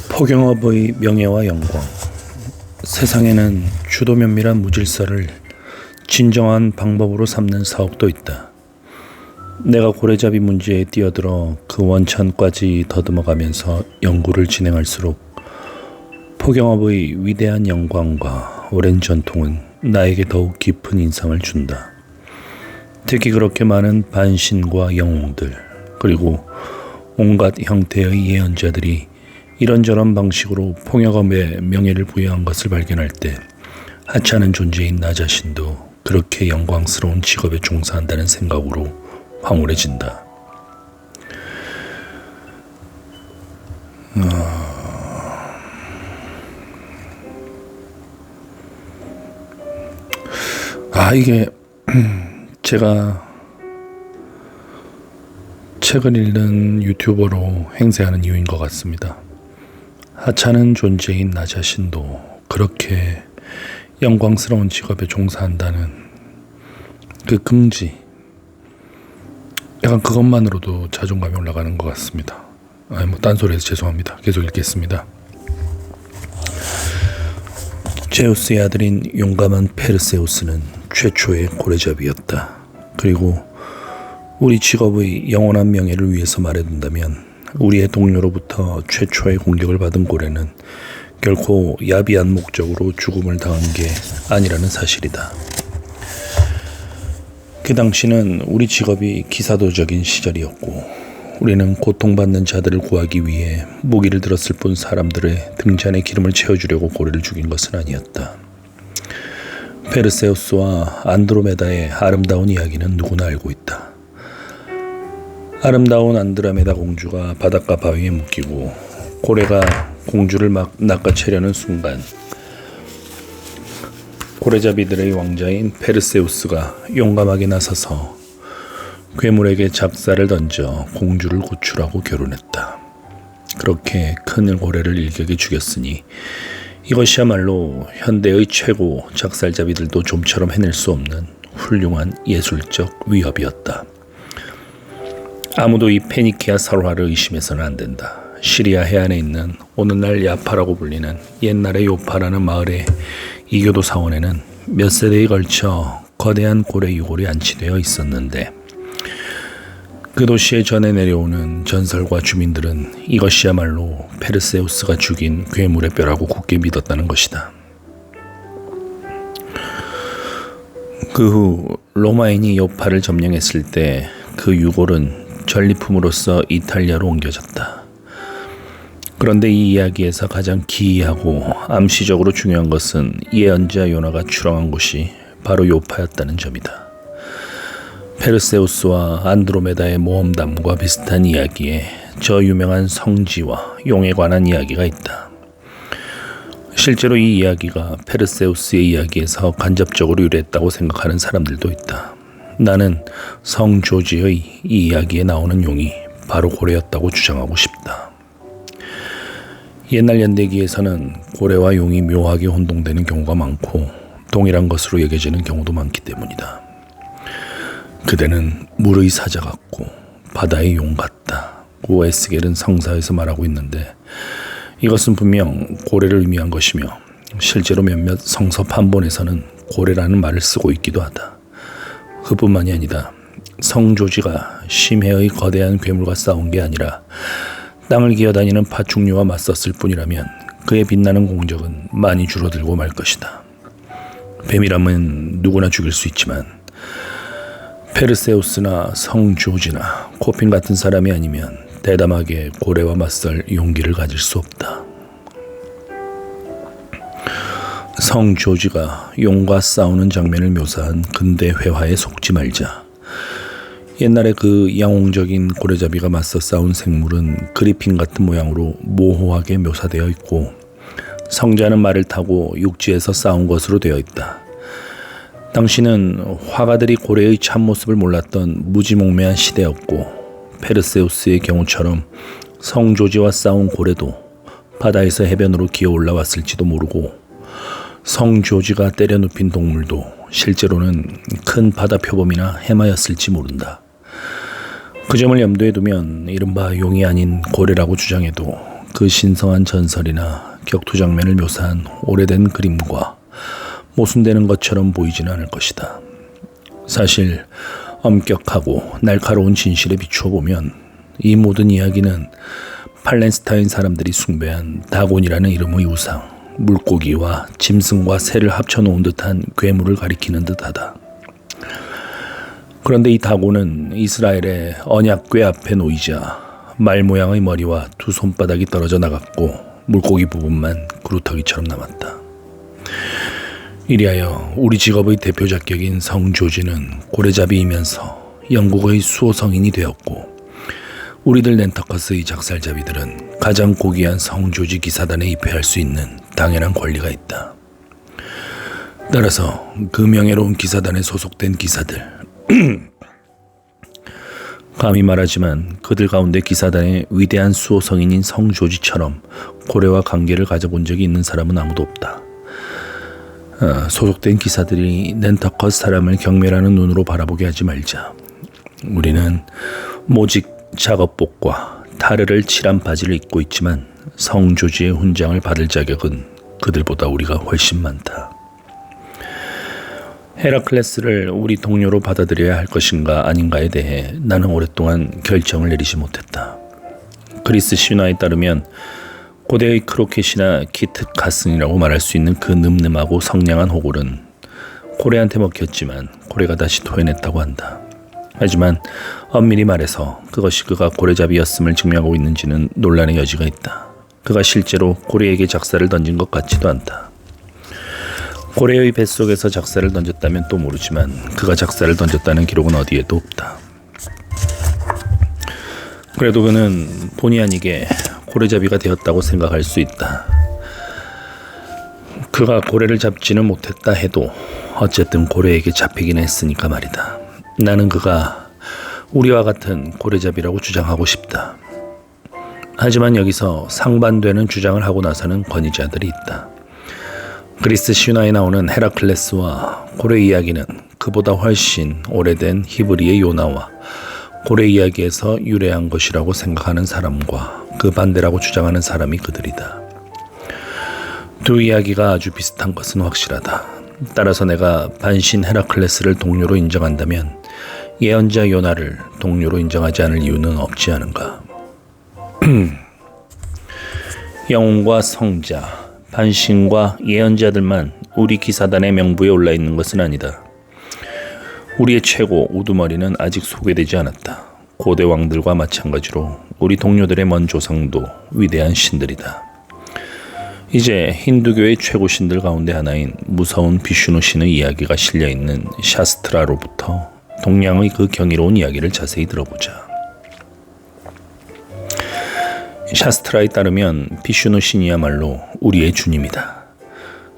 포경업의 명예와 영광. 세상에는 주도 면밀한 무질서를 진정한 방법으로 삼는 사업도 있다. 내가 고래잡이 문제에 뛰어들어 그 원천까지 더듬어가면서 연구를 진행할수록 포경업의 위대한 영광과 오랜 전통은 나에게 더욱 깊은 인상을 준다. 특히 그렇게 많은 반신과 영웅들, 그리고 온갖 형태의 예언자들이 이런저런 방식으로 포경업에 명예를 부여한 것을 발견할 때 하찮은 존재인 나 자신도 그렇게 영광스러운 직업에 종사한다는 생각으로 황홀해진다. 이게 제가 책을 읽는 유튜버로 행세하는 이유인 것 같습니다. 하찮은 존재인 나 자신도 그렇게 영광스러운 직업에 종사한다는 그 긍지, 약간 그것만으로도 자존감이 올라가는 것 같습니다. 딴소리해서 죄송합니다. 계속 읽겠습니다. 제우스의 아들인 용감한 페르세우스는 최초의 고래잡이였다. 그리고 우리 직업의 영원한 명예를 위해서 말해둔다면 우리의 동료로부터 최초의 공격을 받은 고래는 결코 야비한 목적으로 죽음을 당한 게 아니라는 사실이다. 그 당시는 우리 직업이 기사도적인 시절이었고 우리는 고통받는 자들을 구하기 위해 무기를 들었을 뿐 사람들의 등잔에 기름을 채워주려고 고래를 죽인 것은 아니었다. 페르세우스와 안드로메다의 아름다운 이야기는 누구나 알고 있다. 아름다운 안드로메다 공주가 바닷가 바위에 묶이고 고래가 공주를 막 낚아채려는 순간 고래잡이들의 왕자인 페르세우스가 용감하게 나서서 괴물에게 작사를 던져 공주를 구출하고 결혼했다. 그렇게 큰 고래를 일격에 죽였으니 이것이야말로 현대의 최고 작살잡이들도 좀처럼 해낼 수 없는 훌륭한 예술적 위협이었다. 아무도 이 페니키아 설화를 의심해서는 안 된다. 시리아 해안에 있는 오늘날 야파라고 불리는 옛날의 요파라는 마을의 이교도 사원에는 몇 세대에 걸쳐 거대한 고래 유골이 안치되어 있었는데 그 도시에 전해 내려오는 전설과 주민들은 이것이야말로 페르세우스가 죽인 괴물의 뼈라고 굳게 믿었다는 것이다. 그 후 로마인이 요파를 점령했을 때 그 유골은 전리품으로서 이탈리아로 옮겨졌다. 그런데 이 이야기에서 가장 기이하고 암시적으로 중요한 것은 예언자 요나가 출항한 곳이 바로 요파였다는 점이다. 페르세우스와 안드로메다의 모험담과 비슷한 이야기에 저 유명한 성지와 용에 관한 이야기가 있다. 실제로 이 이야기가 페르세우스의 이야기에서 간접적으로 유래했다고 생각하는 사람들도 있다. 나는 성 조지의 이 이야기에 나오는 용이 바로 고래였다고 주장하고 싶다. 옛날 연대기에서는 고래와 용이 묘하게 혼동되는 경우가 많고 동일한 것으로 여겨지는 경우도 많기 때문이다. 그대는 물의 사자 같고 바다의 용 같다고 에스겔은 성사에서 말하고 있는데 이것은 분명 고래를 의미한 것이며 실제로 몇몇 성서 판본에서는 고래라는 말을 쓰고 있기도 하다. 그뿐만이 아니다. 성조지가 심해의 거대한 괴물과 싸운 게 아니라 땅을 기어다니는 파충류와 맞섰을 뿐이라면 그의 빛나는 공적은 많이 줄어들고 말 것이다. 뱀이라면 누구나 죽일 수 있지만 페르세우스나 성조지나 코핀 같은 사람이 아니면 대담하게 고래와 맞설 용기를 가질 수 없다. 성조지가 용과 싸우는 장면을 묘사한 근대 회화에 속지 말자. 옛날에 그 양홍적인 고래잡이가 맞서 싸운 생물은 그리핀 같은 모양으로 모호하게 묘사되어 있고 성자는 말을 타고 육지에서 싸운 것으로 되어 있다. 당시는 화가들이 고래의 참모습을 몰랐던 무지몽매한 시대였고 페르세우스의 경우처럼 성조지와 싸운 고래도 바다에서 해변으로 기어 올라왔을지도 모르고 성조지가 때려눕힌 동물도 실제로는 큰 바다 표범이나 해마였을지 모른다. 그 점을 염두에 두면 이른바 용이 아닌 고래라고 주장해도 그 신성한 전설이나 격투 장면을 묘사한 오래된 그림과 모순되는 것처럼 보이지는 않을 것이다. 사실 엄격하고 날카로운 진실에 비추어 보면 이 모든 이야기는 팔레스타인 사람들이 숭배한 다곤이라는 이름의 우상, 물고기와 짐승과 새를 합쳐놓은 듯한 괴물을 가리키는 듯하다. 그런데 이 다곤은 이스라엘의 언약궤 앞에 놓이자 말 모양의 머리와 두 손바닥이 떨어져 나갔고 물고기 부분만 그루터기처럼 남았다. 이리하여 우리 직업의 대표 자격인 성조지는 고래잡이이면서 영국의 수호성인이 되었고 우리들 낸터커스의 작살잡이들은 가장 고귀한 성조지 기사단에 입회할 수 있는 당연한 권리가 있다. 따라서 그 명예로운 기사단에 소속된 기사들 감히 말하지만 그들 가운데 기사단의 위대한 수호성인인 성조지처럼 고래와 관계를 가져본 적이 있는 사람은 아무도 없다. 소속된 기사들이 낸터커스 사람을 경멸하는 눈으로 바라보게 하지 말자. 우리는 모직 작업복과 타르를 칠한 바지를 입고 있지만 성조지의 훈장을 받을 자격은 그들보다 우리가 훨씬 많다. 헤라클레스를 우리 동료로 받아들여야 할 것인가 아닌가에 대해 나는 오랫동안 결정을 내리지 못했다. 그리스 신화에 따르면 고대의 크로켓이나 키트카슨이라고 말할 수 있는 그 늠름하고 성량한 호골은 고래한테 먹혔지만 고래가 다시 토해냈다고 한다. 하지만 엄밀히 말해서 그것이 그가 고래잡이였음을 증명하고 있는지는 논란의 여지가 있다. 그가 실제로 고래에게 작사를 던진 것 같지도 않다. 고래의 뱃속에서 작사를 던졌다면 또 모르지만 그가 작사를 던졌다는 기록은 어디에도 없다. 그래도 그는 본의 아니게 고래잡이가 되었다고 생각할 수 있다. 그가 고래를 잡지는 못했다 해도 어쨌든 고래에게 잡히긴 했으니까 말이다. 나는 그가 우리와 같은 고래잡이라고 주장하고 싶다. 하지만 여기서 상반되는 주장을 하고 나서는 권위자들이 있다. 그리스 신화에 나오는 헤라클레스와 고래 이야기는 그보다 훨씬 오래된 히브리의 요나와 고래 이야기에서 유래한 것이라고 생각하는 사람과 그 반대라고 주장하는 사람이 그들이다. 두 이야기가 아주 비슷한 것은 확실하다. 따라서 내가 반신 헤라클레스를 동료로 인정한다면 예언자 요나를 동료로 인정하지 않을 이유는 없지 않은가. 영웅과 성자, 반신과 예언자들만 우리 기사단의 명부에 올라있는 것은 아니다. 우리의 최고 우두머리는 아직 소개되지 않았다. 고대 왕들과 마찬가지로 우리 동료들의 먼 조상도 위대한 신들이다. 이제 힌두교의 최고 신들 가운데 하나인 무서운 비슈누 신의 이야기가 실려있는 샤스트라로부터 동양의 그 경이로운 이야기를 자세히 들어보자. 샤스트라에 따르면 비슈누 신이야말로 우리의 주님이다.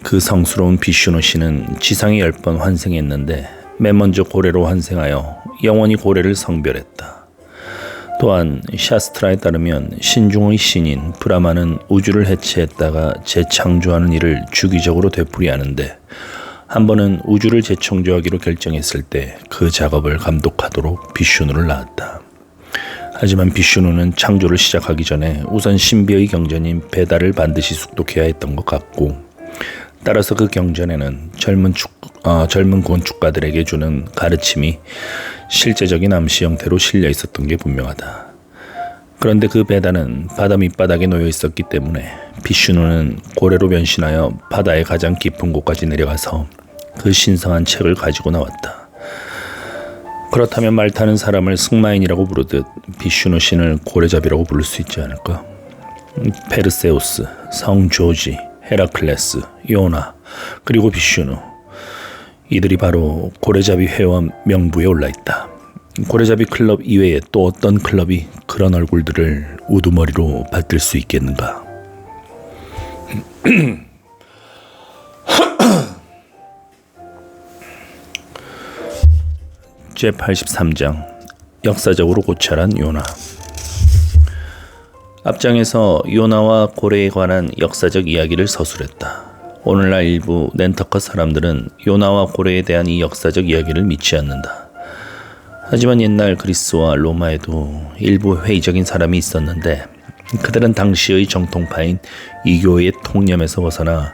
그 성스러운 비슈누 신은 지상에 10번 환생했는데 맨 먼저 고래로 환생하여 영원히 고래를 성별했다. 또한 샤스트라에 따르면 신중의 신인 브라마는 우주를 해체했다가 재창조하는 일을 주기적으로 되풀이하는데 한 번은 우주를 재창조하기로 결정했을 때 그 작업을 감독하도록 비슈누를 낳았다. 하지만 비슈누는 창조를 시작하기 전에 우선 신비의 경전인 베다를 반드시 숙독해야 했던 것 같고, 따라서 그 경전에는 젊은 건축가들에게 주는 가르침이 실제적인 암시 형태로 실려 있었던 게 분명하다. 그런데 그 베다는 바다 밑바닥에 놓여 있었기 때문에 비슈누는 고래로 변신하여 바다의 가장 깊은 곳까지 내려가서 그 신성한 책을 가지고 나왔다. 그렇다면 말 타는 사람을 승마인이라고 부르듯 비슈누 신을 고래잡이라고 부를 수 있지 않을까? 페르세우스, 성조지, 헤라클레스, 요나, 그리고 비슈누, 이들이 바로 고래잡이 회원 명부에 올라있다. 고래잡이 클럽 이외에 또 어떤 클럽이 그런 얼굴들을 우두머리로 받들 수 있겠는가? 제83장 역사적으로 고찰한 요나. 앞장에서 요나와 고래에 관한 역사적 이야기를 서술했다. 오늘날 일부 낸터커 사람들은 요나와 고래에 대한 이 역사적 이야기를 믿지 않는다. 하지만 옛날 그리스와 로마에도 일부 회의적인 사람이 있었는데 그들은 당시의 정통파인 이교의 통념에서 벗어나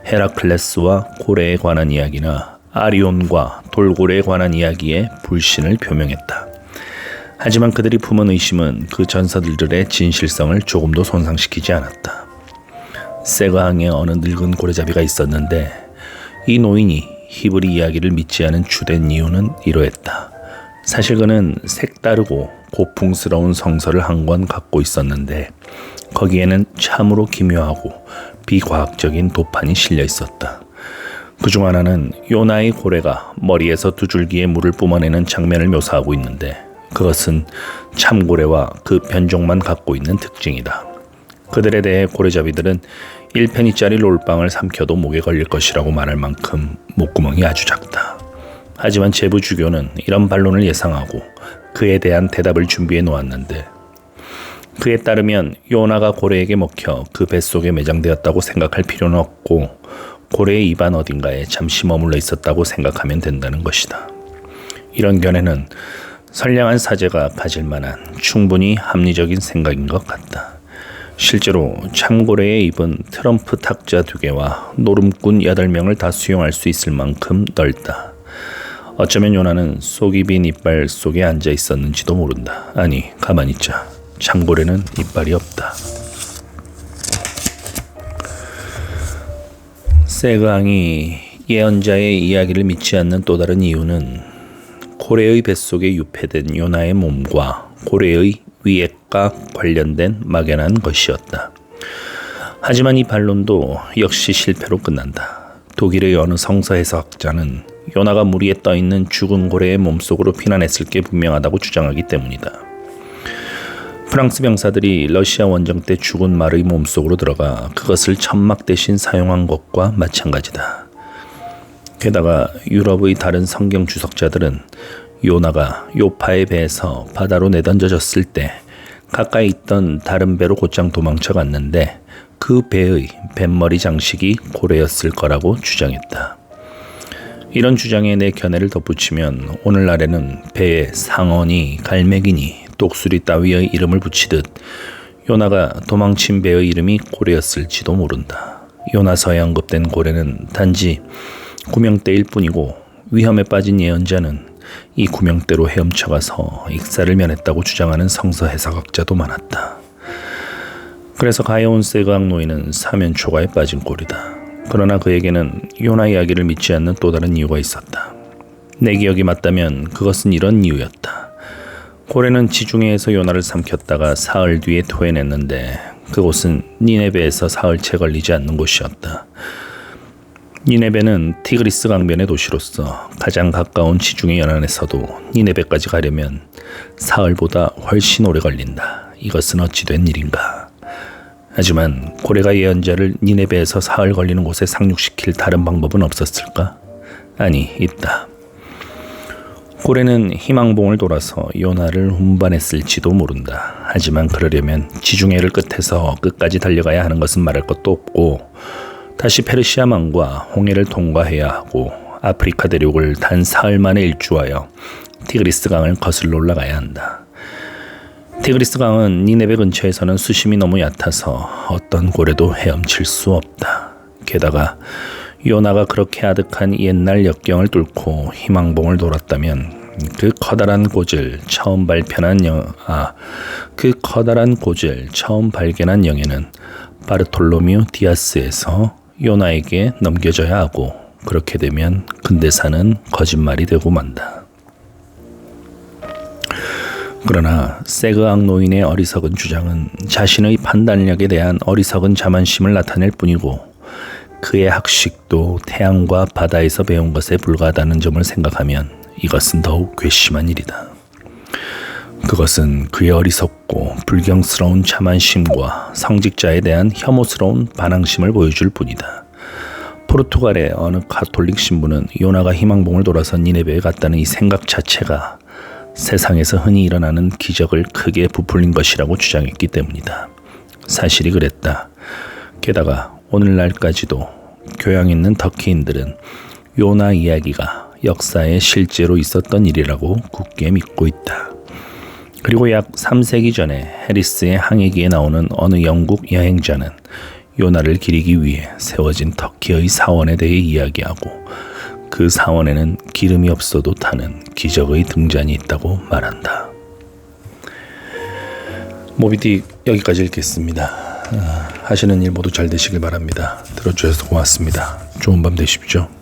헤라클레스와 고래에 관한 이야기나 아리온과 돌고래에 관한 이야기에 불신을 표명했다. 하지만 그들이 품은 의심은 그 전설들의 진실성을 조금도 손상시키지 않았다. 세그항에 어느 늙은 고래잡이가 있었는데 이 노인이 히브리 이야기를 믿지 않은 주된 이유는 이러했다. 사실 그는 색다르고 고풍스러운 성서를 한 권 갖고 있었는데 거기에는 참으로 기묘하고 비과학적인 도판이 실려 있었다. 그중 하나는 요나의 고래가 머리에서 두 줄기의 물을 뿜어내는 장면을 묘사하고 있는데 그것은 참고래와 그 변종만 갖고 있는 특징이다. 그들에 대해 고래잡이들은 1페니짜리 롤빵을 삼켜도 목에 걸릴 것이라고 말할 만큼 목구멍이 아주 작다. 하지만 제부주교는 이런 반론을 예상하고 그에 대한 대답을 준비해 놓았는데 그에 따르면 요나가 고래에게 먹혀 그 뱃속에 매장되었다고 생각할 필요는 없고 고래의 입안 어딘가에 잠시 머물러 있었다고 생각하면 된다는 것이다. 이런 견해는 선량한 사제가 가질 만한 충분히 합리적인 생각인 것 같다. 실제로 참고래의 입은 트럼프 탁자 2개와 노름꾼 8명을 다 수용할 수 있을 만큼 넓다. 어쩌면 요나는 속이 빈 이빨 속에 앉아 있었는지도 모른다. 아니, 가만히 있자. 참고래는 이빨이 없다. 세그항이 예언자의 이야기를 믿지 않는 또 다른 이유는 고래의 뱃속에 유폐된 요나의 몸과 고래의 위액과 관련된 막연한 것이었다. 하지만 이 반론도 역시 실패로 끝난다. 독일의 어느 성서 해석자는 요나가 물 위에 떠있는 죽은 고래의 몸속으로 피난했을 게 분명하다고 주장하기 때문이다. 프랑스 병사들이 러시아 원정 때 죽은 말의 몸속으로 들어가 그것을 천막 대신 사용한 것과 마찬가지다. 게다가 유럽의 다른 성경 주석자들은 요나가 요파의 배에서 바다로 내던져졌을 때 가까이 있던 다른 배로 곧장 도망쳐 갔는데 그 배의 뱃머리 장식이 고래였을 거라고 주장했다. 이런 주장에 내 견해를 덧붙이면 오늘날에는 배에 상어니 갈매기니 독수리 따위의 이름을 붙이듯 요나가 도망친 배의 이름이 고래였을지도 모른다. 요나서에 언급된 고래는 단지 구명대일 뿐이고 위험에 빠진 예언자는 이 구명대로 헤엄쳐가서 익사를 면했다고 주장하는 성서 해석학자도 많았다. 그래서 가여운 세그항 노인은 사면초가에 빠진 꼴이다. 그러나 그에게는 요나 이야기를 믿지 않는 또 다른 이유가 있었다. 내 기억이 맞다면 그것은 이런 이유였다. 고래는 지중해에서 요나를 삼켰다가 사흘 뒤에 토해냈는데 그곳은 니네베에서 사흘째 걸리지 않는 곳이었다. 니네베는 티그리스 강변의 도시로서 가장 가까운 지중해 연안에서도 니네베까지 가려면 사흘보다 훨씬 오래 걸린다. 이것은 어찌 된 일인가? 하지만 고래가 예언자를 니네베에서 사흘 걸리는 곳에 상륙시킬 다른 방법은 없었을까? 아니, 있다. 고래는 희망봉을 돌아서 요나를 운반했을지도 모른다. 하지만 그러려면 지중해를 끝에서 끝까지 달려가야 하는 것은 말할 것도 없고 다시 페르시아만과 홍해를 통과해야 하고 아프리카 대륙을 단 사흘 만에 일주하여 티그리스 강을 거슬러 올라가야 한다. 티그리스 강은 니네베 근처에서는 수심이 너무 얕아서 어떤 고래도 헤엄칠 수 없다. 게다가 요나가 그렇게 아득한 옛날 역경을 뚫고 희망봉을 돌았다면 그 커다란 고지를 처음 발견한 영예는 바르톨로미우 디아스에서 요나에게 넘겨져야 하고 그렇게 되면 근대사는 거짓말이 되고 만다. 그러나 세그항 노인의 어리석은 주장은 자신의 판단력에 대한 어리석은 자만심을 나타낼 뿐이고 그의 학식도 태양과 바다에서 배운 것에 불과하다는 점을 생각하면 이것은 더욱 괘씸한 일이다. 그것은 그의 어리석고 불경스러운 자만심과 성직자에 대한 혐오스러운 반항심을 보여줄 뿐이다. 포르투갈의 어느 가톨릭 신부는 요나가 희망봉을 돌아서 니네베에 갔다는 이 생각 자체가 세상에서 흔히 일어나는 기적을 크게 부풀린 것이라고 주장했기 때문이다. 사실이 그랬다. 게다가 오늘날까지도 교양 있는 터키인들은 요나 이야기가 역사에 실제로 있었던 일이라고 굳게 믿고 있다. 그리고 약 3세기 전에 해리스의 항해기에 나오는 어느 영국 여행자는 요나를 기리기 위해 세워진 터키의 사원에 대해 이야기하고 그 사원에는 기름이 없어도 타는 기적의 등잔이 있다고 말한다. 모비딕 여기까지 읽겠습니다. 하시는 일 모두 잘 되시길 바랍니다. 들어주셔서 고맙습니다. 좋은 밤 되십시오.